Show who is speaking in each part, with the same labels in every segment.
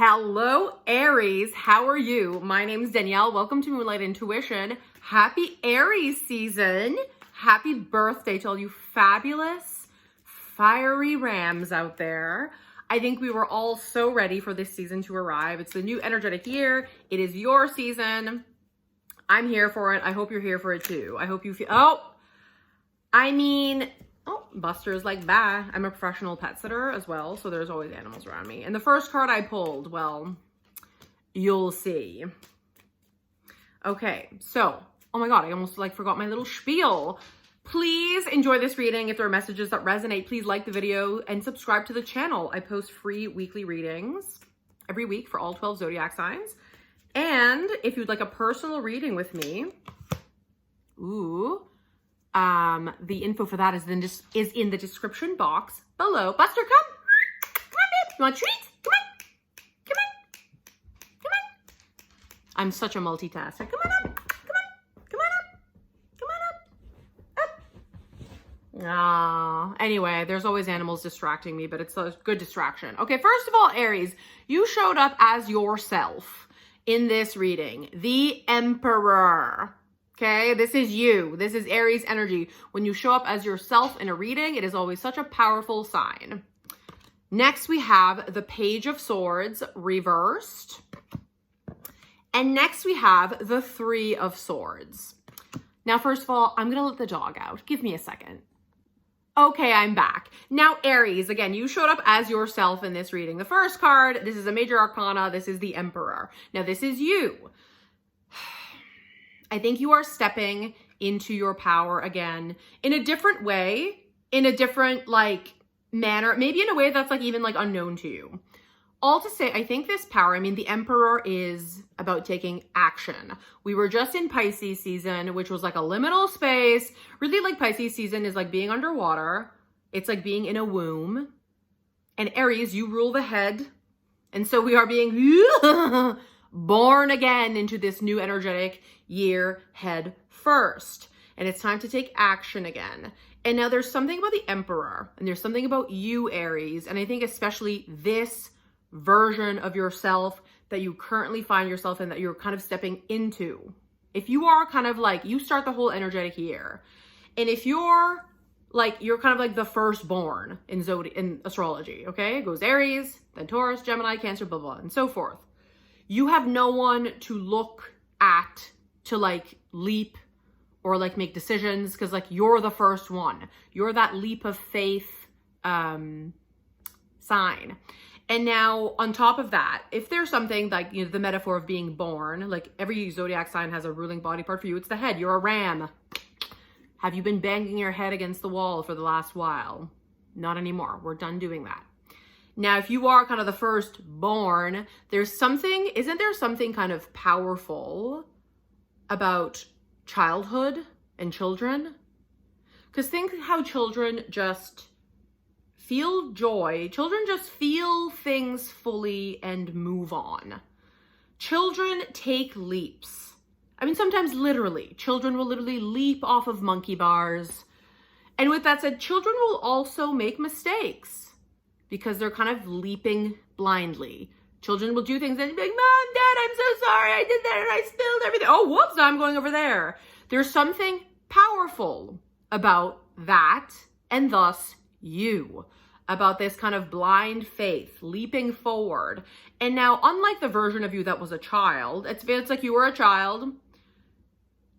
Speaker 1: Hello, Aries. How are you? My name is Danielle. Welcome to Moonlight Intuition. Happy Aries season. Happy birthday to all you fabulous, fiery rams out there. I think we were all so ready for this season to arrive. It's the new energetic year. It is your season. I'm here for it. I hope you're here for it too. I hope you feel, Buster's like, bah. I'm a professional pet sitter as well, so there's always animals around me. And the first card I pulled, well, you'll see. Okay, so, oh my God, I almost forgot my little spiel. Please enjoy this reading. If there are messages that resonate, please like the video and subscribe to the channel. I post free weekly readings every week for all 12 zodiac signs. And if you'd like a personal reading with me, the info for that is in the description box below. Buster, come. Come on, babe. You want a treat? Come on. Come on. Come on. I'm such a multitasker. Come on up. Come on. Come on up. Come on up. Up. Anyway, there's always animals distracting me, but it's a good distraction. Okay, first of all, Aries, you showed up as yourself in this reading. The Emperor. Okay, this is you. This is Aries energy. When you show up as yourself in a reading, it is always such a powerful sign. Next, we have the Page of Swords reversed. And next, we have the Three of Swords. Now, first of all, I'm going to let the dog out. Give me a second. Okay, I'm back. Now, Aries, again, you showed up as yourself in this reading. The first card, this is a major arcana. This is the Emperor. Now, this is you. I think you are stepping into your power again in a different way, in a different manner, maybe in a way that's even unknown to you. All to say, I think this power, the Emperor is about taking action. We were just in Pisces season, which was a liminal space. Really, Pisces season is being underwater. It's being in a womb. And Aries, you rule the head. And so we are being born again into this new energetic year head first. And it's time to take action again. And now there's something about the Emperor and there's something about you, Aries. And I think especially this version of yourself that you currently find yourself in, that you're kind of stepping into. If you are kind of you start the whole energetic year. And if you're you're kind of the firstborn in astrology, okay? It goes Aries, then Taurus, Gemini, Cancer, blah, blah, and so forth. You have no one to look at to leap or make decisions because you're the first one. You're that leap of faith sign. And now on top of that, if there's something the metaphor of being born, every zodiac sign has a ruling body part. For you, it's the head. You're a ram. Have you been banging your head against the wall for the last while? Not anymore. We're done doing that. Now, if you are kind of the firstborn, isn't there something kind of powerful about childhood and children? Because think how children just feel joy. Children just feel things fully and move on. Children take leaps. Sometimes literally. Children will literally leap off of monkey bars. And with that said, children will also make mistakes because they're kind of leaping blindly. Children will do things and be like, Mom, Dad, I'm so sorry. I did that and I spilled everything. Oh, whoops, I'm going over there. There's something powerful about that and thus you, about this kind of blind faith, leaping forward. And now, unlike the version of you that was a child, it's like you were a child,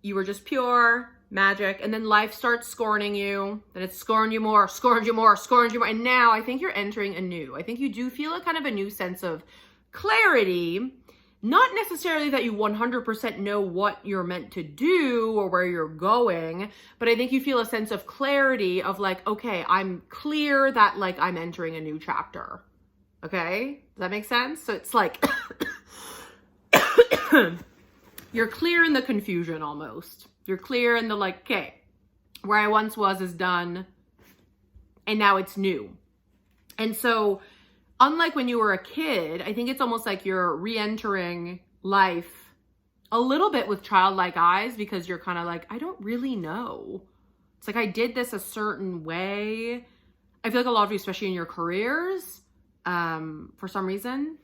Speaker 1: you were just pure, magic, and then life starts scorning you, then it's scorned you more, scorned you more, scorned you more, and now I think you're entering I think you do feel a kind of a new sense of clarity, not necessarily that you 100% know what you're meant to do or where you're going, but I think you feel a sense of clarity of okay, I'm clear that I'm entering a new chapter. Okay? Does that make sense? So it's you're clear in the confusion almost. You're clear in the okay, where I once was is done and now it's new. And so unlike when you were a kid, I think it's almost you're re-entering life a little bit with childlike eyes because you're kind of I don't really know. It's I did this a certain way. I feel a lot of you, especially in your careers, for some reason,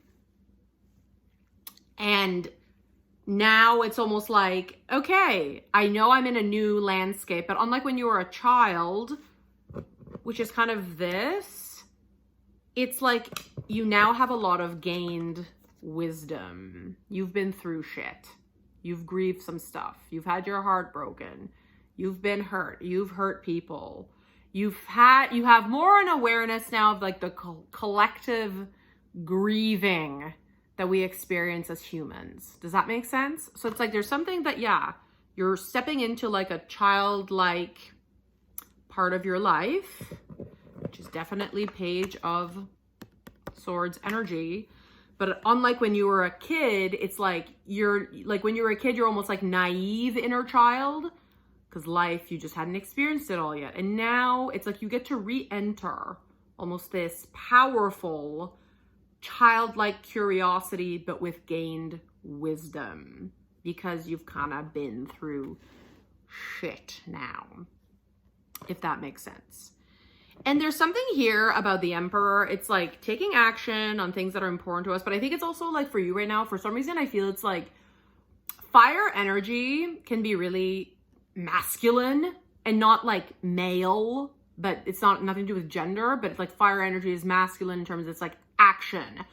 Speaker 1: And now it's almost like, okay, I know I'm in a new landscape, but unlike when you were a child, which is kind of this, it's like you now have a lot of gained wisdom. You've been through shit. You've grieved some stuff. You've had your heart broken. You've been hurt. You've hurt people. You have more an awareness now of like the collective grieving that we experience as humans. Does that make sense? So it's like there's something that, yeah, you're stepping into like a childlike part of your life, which is definitely Page of Swords energy. But unlike when you were a kid, it's like when you were a kid, you're almost like naive inner child, because life, you just hadn't experienced it all yet. And now it's like you get to re-enter almost this powerful childlike curiosity, but with gained wisdom, because you've kind of been through shit now, if that makes sense. And there's something here about the Emperor. It's like taking action on things that are important to us. But I think it's also like for you right now, for some reason, I feel it's like fire energy can be really masculine and not like male, but it's not nothing to do with gender, but it's like fire energy is masculine in terms of it's like action.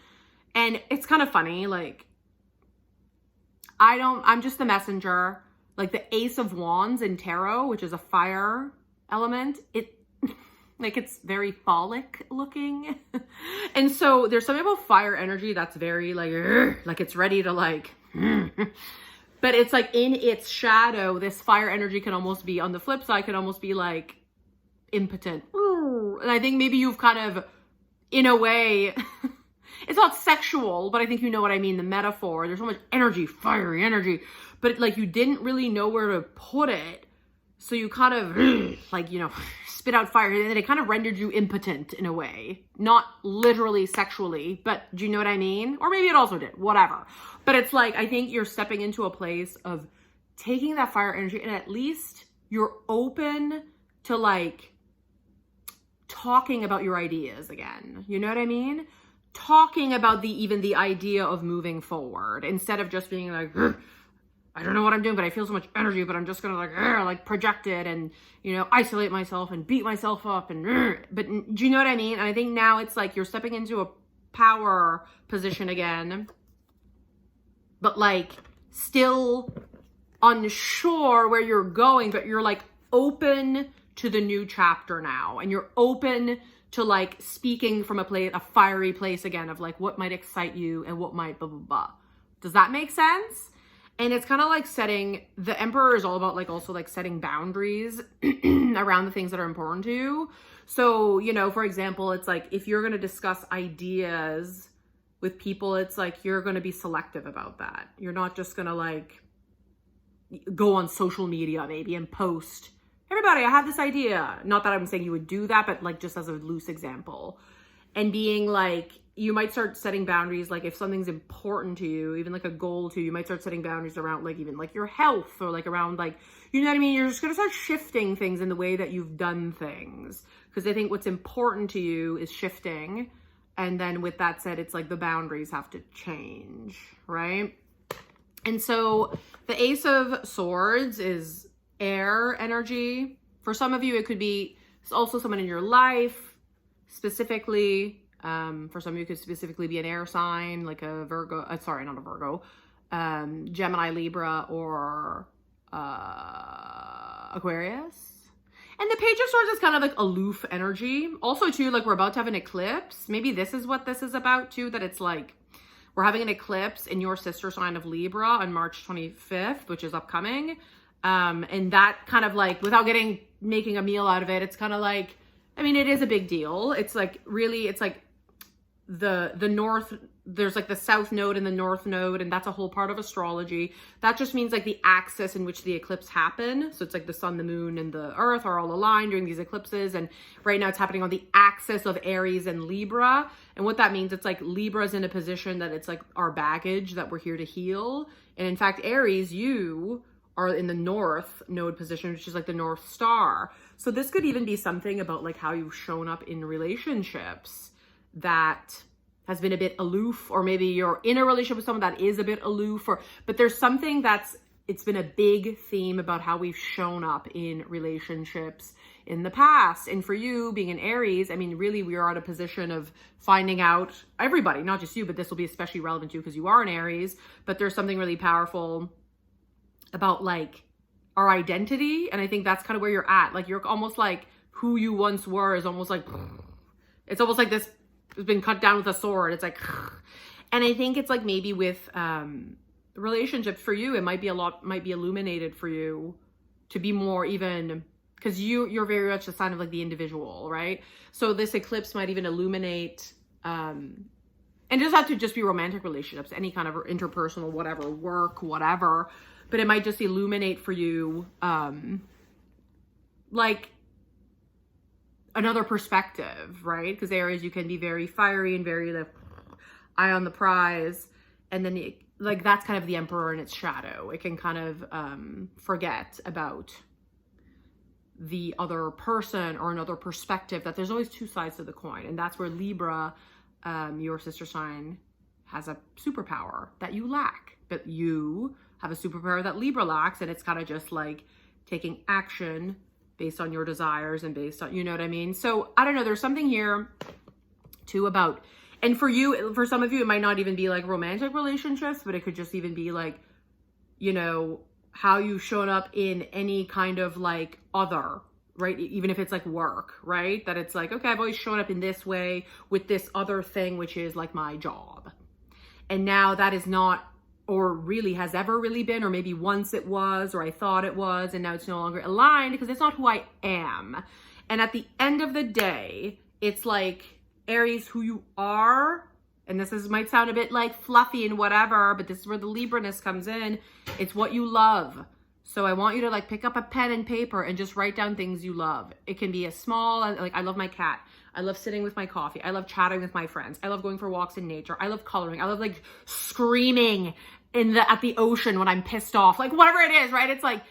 Speaker 1: And it's kind of funny. Like, I'm just the messenger. Like the Ace of Wands in tarot, which is a fire element, like it's very phallic looking. And so there's something about fire energy that's very like it's ready to like, but it's like in its shadow, this fire energy can almost be, on the flip side, can almost be like impotent. And I think maybe you've kind of, in a way, it's not sexual, but I think you know what I mean, the metaphor. There's so much energy, fiery energy, but like you didn't really know where to put it. So you kind of like, you know, spit out fire, and then it kind of rendered you impotent in a way. Not literally sexually, but do you know what I mean? Or maybe it also did, whatever. But it's like, I think you're stepping into a place of taking that fire energy, and at least you're open to like talking about your ideas again. You know what I mean? Talking about even the idea of moving forward, instead of just being like, I don't know what I'm doing, but I feel so much energy, but I'm just gonna like project it and, you know, isolate myself and beat myself up and, but do you know what I mean? And I think now it's like you're stepping into a power position again, but like still unsure where you're going, but you're like open to the new chapter now, and you're open to like speaking from a fiery place again of like what might excite you and what might blah, blah, blah. Does that make sense? And it's kind of like the Emperor is all about like also like setting boundaries around the things that are important to you. So, you know, for example, it's like if you're going to discuss ideas with people, it's like you're going to be selective about that. You're not just going to like go on social media maybe and post, everybody, I have this idea. Not that I'm saying you would do that, but like just as a loose example. And being like, you might start setting boundaries, like if something's important to you, even like a goal to you, you might start setting boundaries around like even like your health, or like around like, you know what I mean? You're just going to start shifting things in the way that you've done things. Because I think what's important to you is shifting. And then with that said, it's like the boundaries have to change, right? And so the Ace of Swords is air energy. For some of you, it could be also someone in your life. Specifically, for some of you, it could specifically be an air sign, like a Virgo, sorry, not a Virgo, Gemini, Libra, or Aquarius. And the Page of Swords is kind of like aloof energy. Also, too, like we're about to have an eclipse. Maybe this is what this is about, too, that it's like we're having an eclipse in your sister sign of Libra on March 25th, which is upcoming. And that kind of like, without making a meal out of it, it's kind of like, I mean, it is a big deal. It's like really, it's like the north, there's like the south node and the north node, and that's a whole part of astrology. That just means like the axis in which the eclipse happen. So it's like the sun, the moon, and the earth are all aligned during these eclipses. And right now it's happening on the axis of Aries and Libra. And what that means, it's like Libra's in a position that it's like our baggage that we're here to heal. And in fact, Aries, you are in the north node position, which is like the North Star. So this could even be something about like how you've shown up in relationships that has been a bit aloof, or maybe you're in a relationship with someone that is a bit aloof, but there's something it's been a big theme about how we've shown up in relationships in the past. And for you being an Aries, I mean, really we are at a position of finding out, everybody, not just you, but this will be especially relevant to you because you are an Aries, but there's something really powerful about like our identity. And I think that's kind of where you're at. Like you're almost like who you once were is almost like, it's almost like this has been cut down with a sword. It's like, and I think it's like maybe with relationships for you, it might be illuminated for you to be more even, because you're very much a sign of like the individual, right? So this eclipse might even illuminate, and it doesn't have to just be romantic relationships, any kind of interpersonal, whatever, work, whatever, but it might just illuminate for you, like another perspective, right? Because Aries, you can be very fiery and very like eye on the prize, and then like that's kind of the emperor in its shadow. It can kind of forget about the other person or another perspective, that there's always two sides to the coin. And that's where Libra, your sister sign, has a superpower that you lack, but you have a superpower that Libra lacks, and it's kind of just like taking action based on your desires and based on, you know what I mean? So I don't know, there's something here too about, and for you, for some of you, it might not even be like romantic relationships, but it could just even be like, you know, how you've shown up in any kind of like other, right? Even if it's like work, right? That it's like, okay, I've always shown up in this way with this other thing, which is like my job. And now that is not, or really has ever really been, or maybe once it was, or I thought it was, and now it's no longer aligned because it's not who I am. And at the end of the day, it's like Aries, who you are, and might sound a bit like fluffy and whatever, but this is where the Libra-ness comes in. It's what you love. So I want you to like pick up a pen and paper and just write down things you love. It can be a small, like I love my cat. I love sitting with my coffee. I love chatting with my friends. I love going for walks in nature. I love coloring. I love like screaming at the ocean when I'm pissed off, like whatever it is, right? It's like,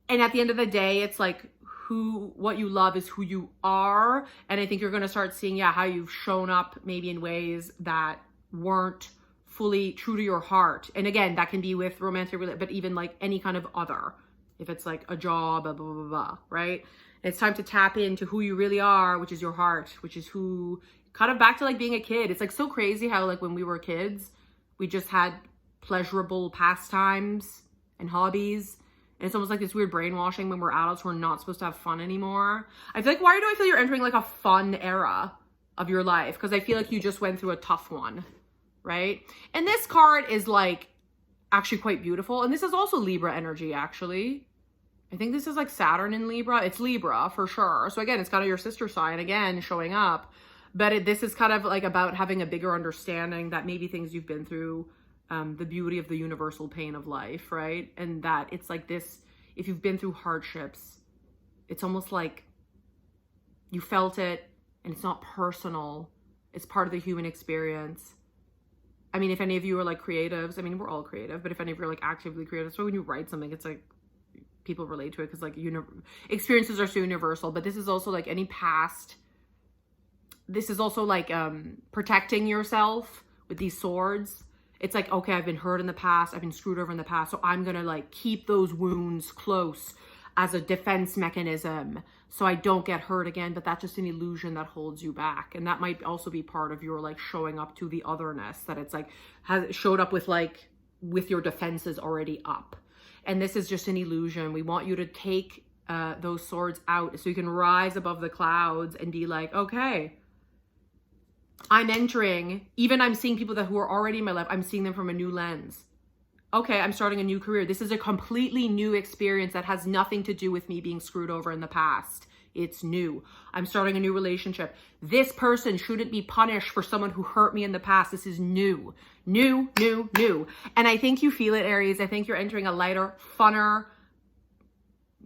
Speaker 1: and at the end of the day, it's like what you love is who you are. And I think you're going to start seeing, how you've shown up maybe in ways that weren't fully true to your heart. And again, that can be with romantic, but even like any kind of other, if it's like a job, blah, blah, blah, blah, right? And it's time to tap into who you really are, which is your heart, which is who, kind of back to like being a kid. It's like so crazy how like when we were kids, we just had pleasurable pastimes and hobbies. And it's almost like this weird brainwashing when we're adults, we're not supposed to have fun anymore. I feel like, why do I feel you're entering like a fun era of your life? Because I feel like you just went through a tough one, right? And this card is like actually quite beautiful. And this is also Libra energy, actually. I think this is like Saturn in Libra. It's Libra for sure. So again, it's kind of your sister sign again showing up. But this is kind of like about having a bigger understanding that maybe things you've been through, the beauty of the universal pain of life, right? And that it's like this, if you've been through hardships, it's almost like you felt it and it's not personal. It's part of the human experience. I mean, if any of you are like creatives, I mean, we're all creative, but if any of you are like actively creative, so when you write something, it's like people relate to it because like experiences are so universal. But this is also like any past, this is also like protecting yourself with these swords. It's like, okay, I've been hurt in the past. I've been screwed over in the past. So I'm going to like keep those wounds close as a defense mechanism so I don't get hurt again. But that's just an illusion that holds you back. And that might also be part of your like showing up to the otherness, that it's like has showed up with like with your defenses already up. And this is just an illusion. We want you to take those swords out so you can rise above the clouds and be like, okay, I'm entering, even I'm seeing people who are already in my life, I'm seeing them from a new lens. Okay, I'm starting a new career. This is a completely new experience that has nothing to do with me being screwed over in the past. It's new. I'm starting a new relationship. This person shouldn't be punished for someone who hurt me in the past. This is new. New, new, new. And I think you feel it, Aries. I think you're entering a lighter, funner,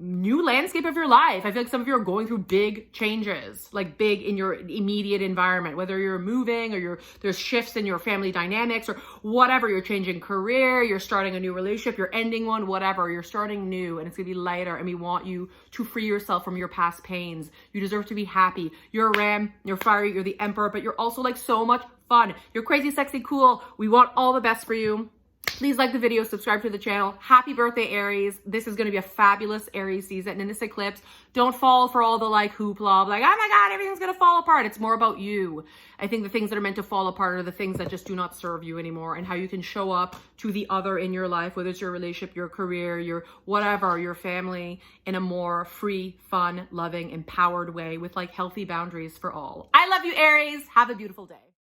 Speaker 1: new landscape of your life. I feel like some of you are going through big changes, like big in your immediate environment, whether you're moving or there's shifts in your family dynamics or whatever. You're changing career, you're starting a new relationship, you're ending one, whatever. You're starting new, and it's gonna be lighter, and we want you to free yourself from your past pains. You deserve to be happy. You're a ram, you're fiery, you're the emperor, but you're also like so much fun. You're crazy, sexy, cool. We want all the best for you. Please like the video, subscribe to the channel. Happy birthday, Aries. This is going to be a fabulous Aries season. And in this eclipse, don't fall for all the like hoopla, like, oh my God, everything's going to fall apart. It's more about you. I think the things that are meant to fall apart are the things that just do not serve you anymore, and how you can show up to the other in your life, whether it's your relationship, your career, your whatever, your family, in a more free, fun, loving, empowered way with like healthy boundaries for all. I love you, Aries. Have a beautiful day.